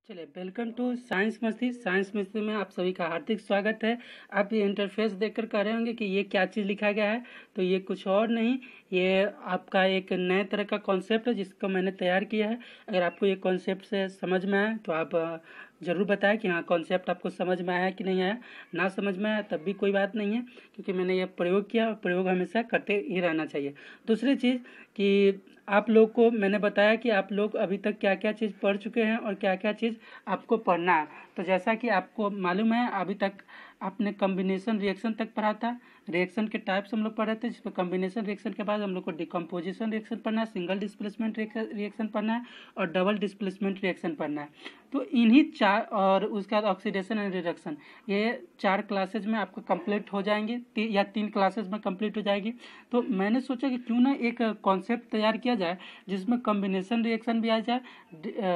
चलिए, welcome to science मस्ती। Science मस्ती में आप सभी का हार्दिक स्वागत है। आप ये इंटरफेस देखकर कह रहे होंगे कि ये क्या चीज़ लिखा गया है, तो ये कुछ और नहीं, ये आपका एक नए तरह का कॉन्सेप्ट है जिसको मैंने तैयार किया है। अगर आपको ये कॉन्सेप्ट से समझ में आए तो आप ज़रूर बताएं कि हाँ कॉन्सेप्ट आपको समझ में आया कि नहीं आया। ना समझ में आया तब भी कोई बात नहीं है, क्योंकि मैंने यह प्रयोग किया और प्रयोग हमेशा करते ही रहना चाहिए। दूसरी चीज़ कि आप लोग को मैंने बताया कि आप लोग अभी तक क्या क्या चीज़ पढ़ चुके हैं और क्या क्या चीज़ आपको पढ़ना है। तो जैसा कि आपको मालूम है, अभी तक आपने कॉम्बिनेशन रिएक्शन तक पढ़ा था। रिएक्शन के टाइप्स हम लोग पढ़े थे, जिसमें कॉम्बिनेशन रिएक्शन के बाद हम लोग को डिकम्पोजिशन रिएक्शन पढ़ना है, सिंगल डिस्प्लेसमेंट रिएक्शन पढ़ना है और डबल डिस्प्लेसमेंट रिएक्शन पढ़ना है। तो इन्हीं चार, और उसके बाद ऑक्सीडेशन एंड रिडक्शन, ये 4 क्लासेज में आपको कंप्लीट हो जाएंगे या 3 क्लासेज में कंप्लीट हो जाएगी। तो मैंने सोचा कि क्यों ना एक कॉन्सेप्ट तैयार किया जाए जिसमें कॉम्बिनेशन रिएक्शन भी आ जाए,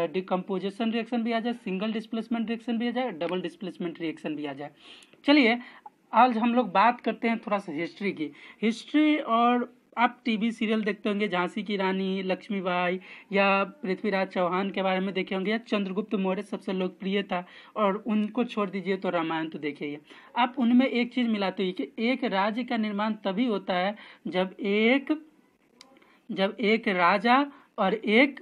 डिकम्पोजिशन रिएक्शन भी आ जाए, सिंगल डिस्प्लेसमेंट रिएक्शन भी आ जाए, डबल डिस्प्लेसमेंट रिएक्शन भी आ जाए। चलिए, आज हम लोग बात करते हैं थोड़ा सा हिस्ट्री की। हिस्ट्री, और आप टीवी सीरियल देखते होंगे, झांसी की रानी लक्ष्मीबाई या पृथ्वीराज चौहान के बारे में देखे होंगे, या चंद्रगुप्त मौर्य सबसे लोकप्रिय था, और उनको छोड़ दीजिए तो रामायण तो देखिए। आप उनमें एक चीज़ मिलाते हुए कि एक राज्य का निर्माण तभी होता है जब एक राजा और एक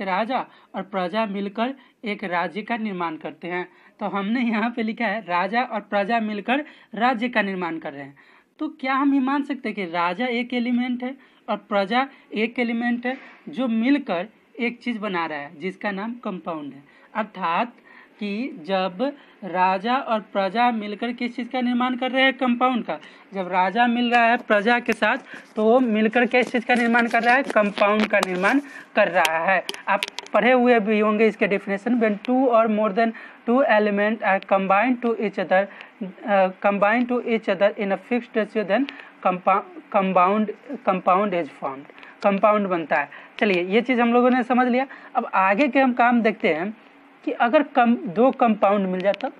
राजा और प्रजा मिलकर एक राज्य का निर्माण करते हैं। तो हमने यहाँ पे लिखा है राजा और प्रजा मिलकर राज्य का निर्माण कर रहे हैं। तो क्या हम ये मान सकते हैं कि राजा एक एलिमेंट है और प्रजा एक एलिमेंट है जो मिलकर एक चीज़ बना रहा है जिसका नाम कंपाउंड है। अर्थात कि जब राजा और प्रजा मिलकर किस चीज़ का निर्माण कर रहे हैं, कंपाउंड का। जब राजा मिल रहा है प्रजा के साथ तो वो मिलकर किस चीज़ का निर्माण कर रहा है, कंपाउंड का निर्माण कर रहा है। आप पढ़े हुए भी होंगे इसके definition, when 2 or more than 2 elements are combined to each other in a fixed ratio, then compound is formed, compound बनता है। चलिए, ये चीज़ हम लोगों ने समझ लिया। अब आगे के हम काम देखते हैं कि अगर दो कंपाउंड मिल जाए तब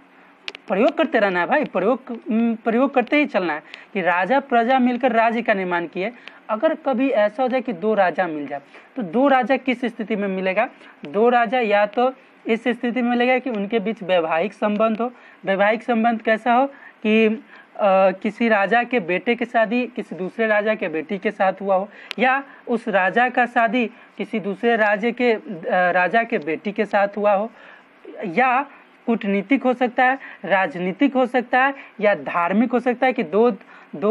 प्रयोग करते रहना है भाई, प्रयोग करते ही चलना है कि राजा प्रजा मिलकर राज्य का निर्माण किए। अगर कभी ऐसा हो जाए कि 2 राजा मिल जाए, तो 2 राजा किस स्थिति में मिलेगा? 2 राजा या तो इस स्थिति में मिलेगा कि उनके बीच वैवाहिक संबंध हो। वैवाहिक संबंध कैसा हो कि किसी राजा के बेटे की शादी किसी दूसरे राजा के बेटी के साथ हुआ हो, या उस राजा का शादी किसी दूसरे राजा के बेटी के साथ हुआ हो, या कूटनीतिक हो सकता है, राजनीतिक हो सकता है, या धार्मिक हो सकता है कि दो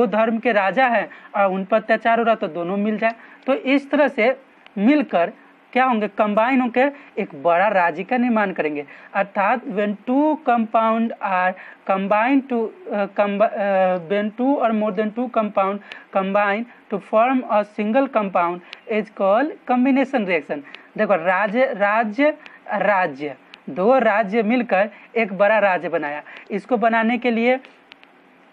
धर्म के राजा हैं और उन पर अत्याचार हो रहा तो दोनों मिल जाए। तो इस तरह से मिलकर क्या होंगे, कंबाइन होकर एक बड़ा राज्य का निर्माण करेंगे। अर्थात when 2 compound are combined to when 2 or more than 2 compound combine to form a single compound is called combination reaction। देखो, राज्य 2 राज्य मिलकर एक बड़ा राज्य बनाया। इसको बनाने के लिए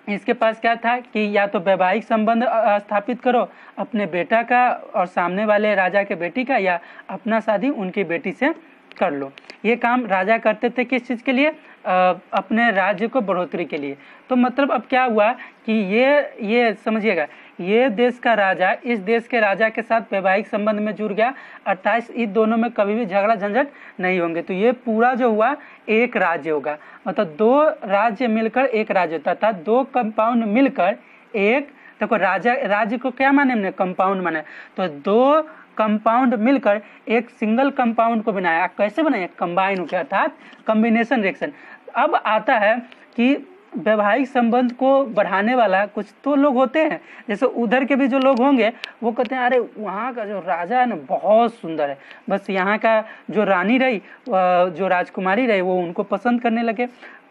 इसके पास क्या था कि या तो वैवाहिक संबंध स्थापित करो अपने बेटा का और सामने वाले राजा के बेटी का, या अपना शादी उनकी बेटी से कर लो। ये काम राजा करते थे किस चीज़ के लिए? अपने राज्य को बढ़ोतरी के लिए। तो मतलब अब क्या हुआ कि ये समझिएगा, ये देश का राजा इस देश के राजा के साथ वैवाहिक संबंध में जुड़ गया, अर्थात इन दोनों में कभी भी झगड़ा झंझट नहीं होंगे। तो ये पूरा जो हुआ एक राज्य होगा। मतलब 2 राज्य मिलकर एक राज्य होता था, 2 कंपाउंड मिलकर एक। देखो, राज्य को क्या माने हमने? कंपाउंड माने। तो 2 कंपाउंड मिलकर एक सिंगल कंपाउंड को बनाया। कैसे बनाया? कंबाइन होकर, अर्थात कॉम्बिनेशन रिएक्शन। अब आता है कि वैवाहिक संबंध को बढ़ाने वाला कुछ तो लोग होते हैं, जैसे उधर के भी जो लोग होंगे वो कहते हैं अरे वहाँ का जो राजा है ना बहुत सुंदर है, बस यहाँ का जो रानी रही, जो राजकुमारी रही, वो उनको पसंद करने लगे।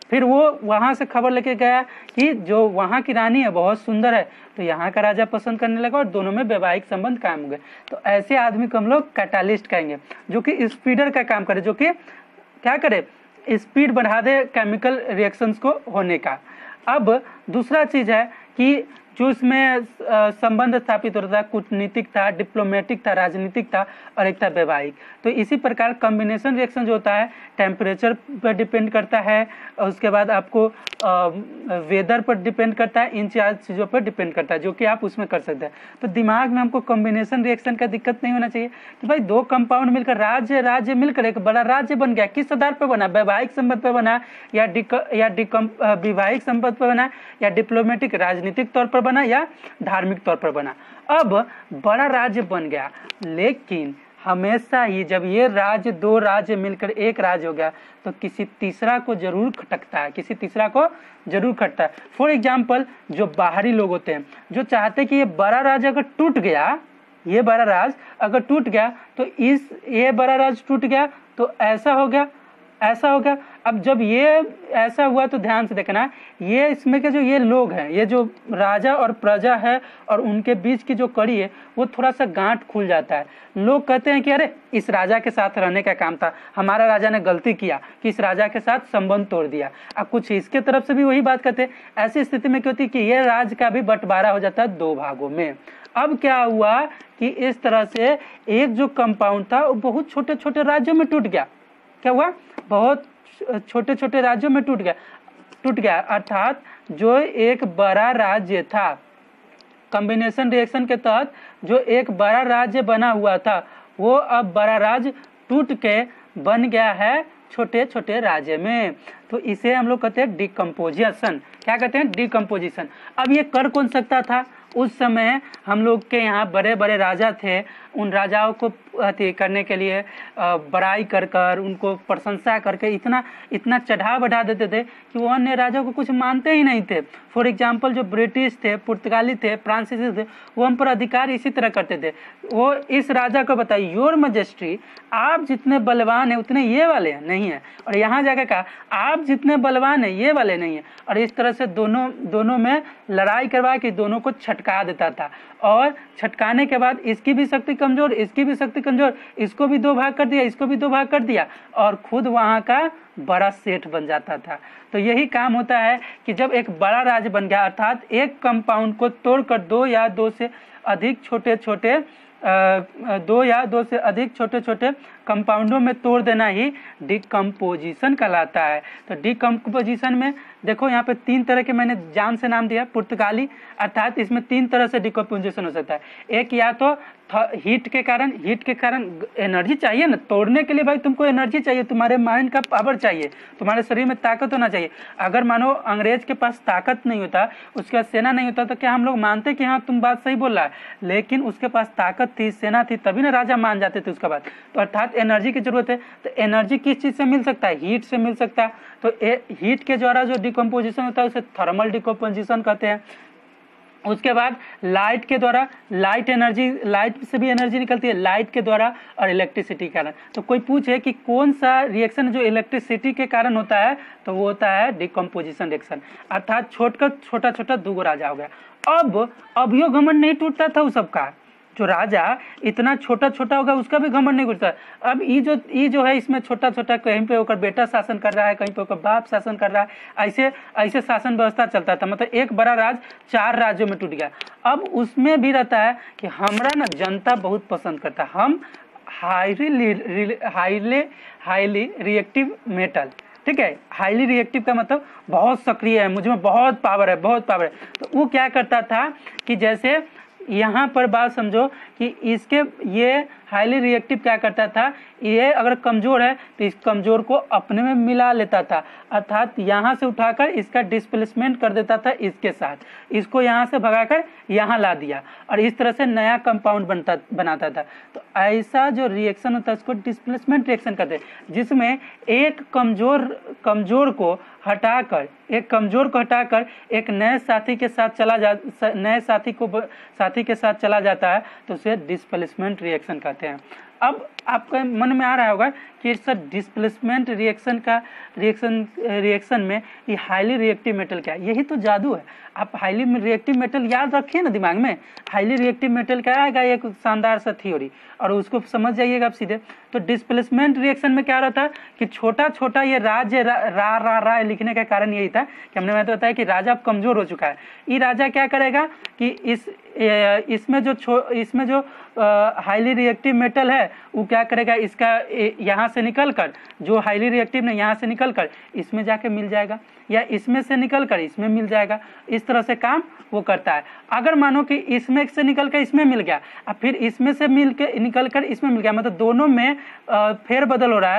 फिर वो वहाँ से खबर लेके गया कि जो वहाँ की रानी है बहुत सुंदर है, तो यहाँ का राजा पसंद करने लगा और दोनों में वैवाहिक संबंध कायम हो गए। तो ऐसे आदमी को हम लोग कैटालिस्ट कहेंगे, जो कि स्पीडर का काम करे, जो कि क्या करे, स्पीड बढ़ा दे केमिकल रिएक्शंस को होने का। अब दूसरा चीज़ है कि जो इसमें संबंध स्थापित होता था, कूटनीतिक था, डिप्लोमेटिक था, राजनीतिक था और एक था वैवाहिक। तो इसी प्रकार कॉम्बिनेशन रिएक्शन जो होता है टेम्परेचर पर डिपेंड करता है, और उसके बाद आपको वेदर पर डिपेंड करता है, इन 4 चीज़ों पर डिपेंड करता है जो कि आप उसमें कर सकते हैं। तो दिमाग में हमको कॉम्बिनेशन रिएक्शन का दिक्कत नहीं होना चाहिए कि भाई 2 कंपाउंड मिलकर राज्य मिलकर एक बड़ा राज्य बन गया। किस आधार पर बना? वैवाहिक संबंध पर बना, या वैवाहिक संबंध पर बना, या डिप्लोमेटिक राजनीतिक तौर पर बना, या धार्मिक तौर पर बना। अब बड़ा राज्य बन गया, लेकिन हमेशा ही जब ये राज्य 2 राज्य मिलकर एक राज्य हो गया तो किसी तीसरा को जरूर खटकता है, किसी तीसरा को जरूर खटता है। फॉर एग्जाम्पल, जो बाहरी लोग होते हैं जो चाहते हैं कि ये बड़ा राज्य अगर टूट गया, ये बड़ा राज्य अगर टूट गया तो ये बड़ा राज्य टूट गया तो ऐसा हो गया, ऐसा हो गया। अब जब ये ऐसा हुआ तो ध्यान से देखना, ये इसमें के जो ये लोग हैं, ये जो राजा और प्रजा है और उनके बीच की जो कड़ी है वो थोड़ा सा गांठ खुल जाता है। लोग कहते हैं कि अरे इस राजा के साथ रहने का काम था, हमारा राजा ने गलती किया कि इस राजा के साथ संबंध तोड़ दिया। अब कुछ इसके तरफ से भी वही बात कहते हैं। ऐसी स्थिति में क्या होती है कि ये राज्य का भी बंटवारा हो जाता है 2 भागों में। अब क्या हुआ कि इस तरह से एक जो कंपाउंड था वो बहुत छोटे छोटे राज्यों में टूट गया। क्या हुआ? बहुत छोटे छोटे राज्यों में टूट गया। अर्थात जो एक बड़ा राज्य था, कॉम्बिनेशन रिएक्शन के तहत जो एक बड़ा राज्य बना हुआ था वो अब बड़ा राज्य टूट के बन गया है छोटे छोटे राज्य में। तो इसे हम लोग कहते हैं डिकम्पोजिशन। क्या कहते हैं? डिकम्पोजिशन। अब ये कर कौन सकता था? उस समय हम लोग के यहाँ बड़े बड़े राजा थे, उन राजाओं को करने के लिए बड़ाई कर कर, उनको प्रशंसा करके इतना चढ़ा बढ़ा देते थे कि वो अन्य राजाओं को कुछ मानते ही नहीं थे। फॉर एग्जाम्पल, जो ब्रिटिश थे, पुर्तगाली थे, फ्रांसीसी थे, वो हम पर अधिकार इसी तरह करते थे। वो इस राजा को बताइए, योर मैजेस्टी, आप जितने बलवान है उतने ये वाले नहीं है, और यहाँ जाकर कहा आप जितने बलवान है ये वाले नहीं है। और इस तरह से दोनों में लड़ाई करवा के दोनों को छटका देता था, और छटकाने के बाद इसकी भी शक्ति कमजोर, इसकी भी शक्ति कमजोर, इसको भी 2 भाग कर दिया, इसको भी 2 भाग कर दिया, और खुद वहां का बड़ा सेठ बन जाता था। तो यही काम होता है कि जब एक बड़ा राज्य बन गया, अर्थात एक कंपाउंड को तोड़कर 2 या 2 से अधिक छोटे छोटे कंपाउंडों में तोड़ देना ही डिकम्पोजिशन कहलाता है। तो डिकम्पोजिशन में देखो यहाँ पे 3 तरह के मैंने जान से नाम दिया। पुर्तगाली, अर्थात इसमें 3 तरह से डिकम्पोजिशन हो सकता है। एक या तो हीट के कारण एनर्जी चाहिए ना तोड़ने के लिए, भाई तुमको एनर्जी चाहिए, तुम्हारे माइंड का पावर चाहिए, तुम्हारे शरीर में ताकत होना चाहिए। अगर मानो अंग्रेज के पास ताकत नहीं होता, उसका सेना नहीं होता, तो क्या हम लोग मानते कि हाँ तुम बात सही बोल रहा है, लेकिन उसके पास ताकत थी, सेना थी, तभी ना राजा मान जाते थे उसके बाद। तो अर्थात एनर्जी की जरूरत है। तो एनर्जी किस चीज से मिल सकता है? हीट से मिल सकता है। तो हीट के द्वारा जो डिकम्पोजिशन होता है उसे थर्मल डिकम्पोजिशन कहते हैं। उसके बाद लाइट के द्वारा, लाइट से भी एनर्जी निकलती है, लाइट के द्वारा और इलेक्ट्रिसिटी के कारण। तो कोई पूछे कि कौन सा रिएक्शन जो इलेक्ट्रिसिटी के कारण होता है, तो वो होता है डिकम्पोजिशन रिएक्शन। अर्थात छोटा छोटा 2 राजा हो गया। अब यो घमंड नहीं टूटता था उस सबका, जो राजा इतना छोटा छोटा होगा उसका भी घमंड नहीं टूटता। अब ये जो है इसमें छोटा छोटा, कहीं पे होकर बेटा शासन कर रहा है, कहीं पे होकर बाप शासन कर रहा है, ऐसे शासन व्यवस्था चलता था। मतलब एक बड़ा राज 4 राज्यों में टूट गया। अब उसमें भी रहता है कि हमरा ना जनता बहुत पसंद करता है, हम हाईली रिएक्टिव मेटल, ठीक है। हाईली रिएक्टिव का मतलब बहुत सक्रिय है, मुझ में बहुत पावर है। तो वो क्या करता था कि जैसे यहाँ पर बात समझो कि इसके ये हाईली रिएक्टिव क्या करता था, ये अगर कमजोर है तो इस कमजोर को अपने में मिला लेता था। अर्थात यहाँ से उठाकर इसका डिस्प्लेसमेंट कर देता था इसके साथ, इसको यहाँ से भगाकर यहाँ ला दिया और इस तरह से नया कंपाउंड बनाता था। तो ऐसा जो रिएक्शन होता है उसको डिस्प्लेसमेंट रिएक्शन कहते हैं, जिसमें एक कमजोर को हटाकर एक नए साथी के साथ चला जाता है, तो उसे डिस्प्लेसमेंट रिएक्शन कहते हैं। अब आपके मन में आ रहा होगा कि सर डिस्प्लेसमेंट रिएक्शन में ये हाईली रिएक्टिव मेटल क्या है? यही तो जादू है। आप हाईली रिएक्टिव मेटल याद रखिए ना दिमाग में, हाईली रिएक्टिव मेटल क्या आएगा, एक शानदार सा थ्योरी, और उसको समझ जाइएगा आप सीधे। तो डिस्प्लेसमेंट रिएक्शन में क्या रहता है कि छोटा छोटा ये राज्य रा लिखने का कारण यही था कि हमने तो बताया कि राजा अब कमजोर हो चुका है। ये राजा क्या करेगा कि इसमें जो हाईली रिएक्टिव मेटल है वो क्या करेगा, इसका यहाँ से निकलकर, जो हाईली रिएक्टिव ने यहाँ से निकलकर इसमें जाके मिल जाएगा, या इसमें से निकलकर इसमें मिल जाएगा। इस तरह से काम वो करता है। अगर मानो कि इसमें से निकलकर इसमें मिल गया और फिर इसमें से निकलकर इसमें मिल गया, मतलब दोनों में फेरबदल हो रहा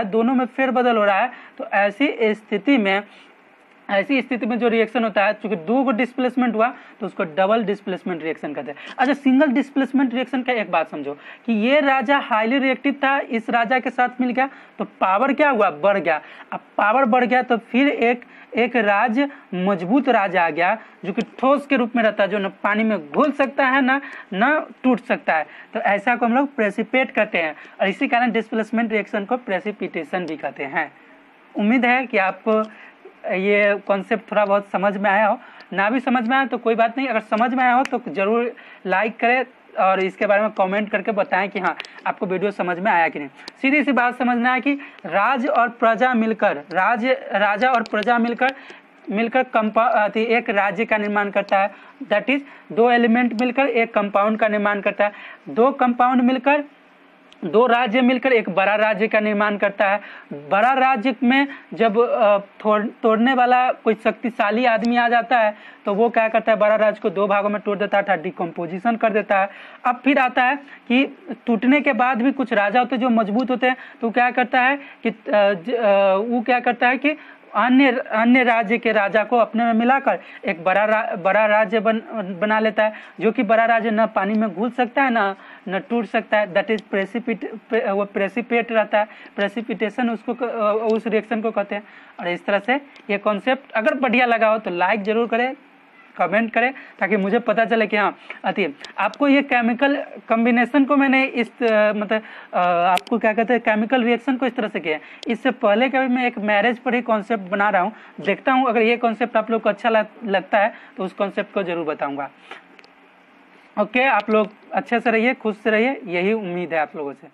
है, तो ऐसी स्थिति में जो रिएक्शन होता है, चूंकि दो को डिस्प्लेसमेंट हुआ तो उसको डबल डिस्प्लेसमेंट रिएक्शन कहते हैं। अच्छा, सिंगल डिस्प्लेसमेंट रिएक्शन का एक बात समझो कि ये राजा हाईली रिएक्टिव था, इस राजा के साथ मिल गया तो पावर क्या हुआ, बढ़ गया। अब पावर बढ़ गया तो फिर एक राज्य मजबूत राज्य आ गया जो कि ठोस के रूप में रहता है, जो न पानी में घुल सकता है न टूट सकता है। तो ऐसा को हम लोग प्रेसिपिटेट कहते हैं, और इसी कारण डिस्प्लेसमेंट रिएक्शन को प्रेसिपिटेशन भी कहते हैं। उम्मीद है कि आपको ये कॉन्सेप्ट थोड़ा बहुत समझ में आया हो। ना भी समझ में आया तो कोई बात नहीं, अगर समझ में आया हो तो जरूर लाइक करें और इसके बारे में कमेंट करके बताएं कि हाँ आपको वीडियो समझ में आया कि नहीं। सीधी सी बात समझना है कि राजा और प्रजा मिलकर एक राज्य का निर्माण करता है। दैट इज दो एलिमेंट मिलकर एक कंपाउंड का निर्माण करता है। दो राज्य मिलकर एक बड़ा राज्य का निर्माण करता है। बड़ा राज्य में जब तोड़ने वाला कोई शक्तिशाली आदमी आ जाता है तो वो क्या करता है, बड़ा राज्य को दो भागों में तोड़ देता है, डिकम्पोजिशन कर देता है। अब फिर आता है कि टूटने के बाद भी कुछ राजा होते हैं जो मजबूत होते हैं, तो क्या करता है कि अन्य राज्य के राजा को अपने में मिलाकर एक बड़ा राज्य बना लेता है, जो कि बड़ा राज्य न पानी में घुल सकता है न टूट सकता है। दैट इज प्रेसिपिटेट रहता है। प्रेसिपिटेशन उस रिएक्शन को कहते हैं। और इस तरह से ये कॉन्सेप्ट अगर बढ़िया लगा हो तो लाइक जरूर करें, कमेंट करें, ताकि मुझे पता चले कि हाँ आपको ये केमिकल कॉम्बिनेशन को मैंने आपको क्या कहते हैं, केमिकल रिएक्शन को इस तरह से किया। इससे पहले कभी मैं एक मैरिज पर ही कॉन्सेप्ट बना रहा हूँ, देखता हूँ अगर ये कॉन्सेप्ट आप लोग को अच्छा लगता है तो उस कॉन्सेप्ट को जरूर बताऊंगा। ओके, आप लोग अच्छे से रहिए, खुश से रहिए, यही उम्मीद है आप लोगों से।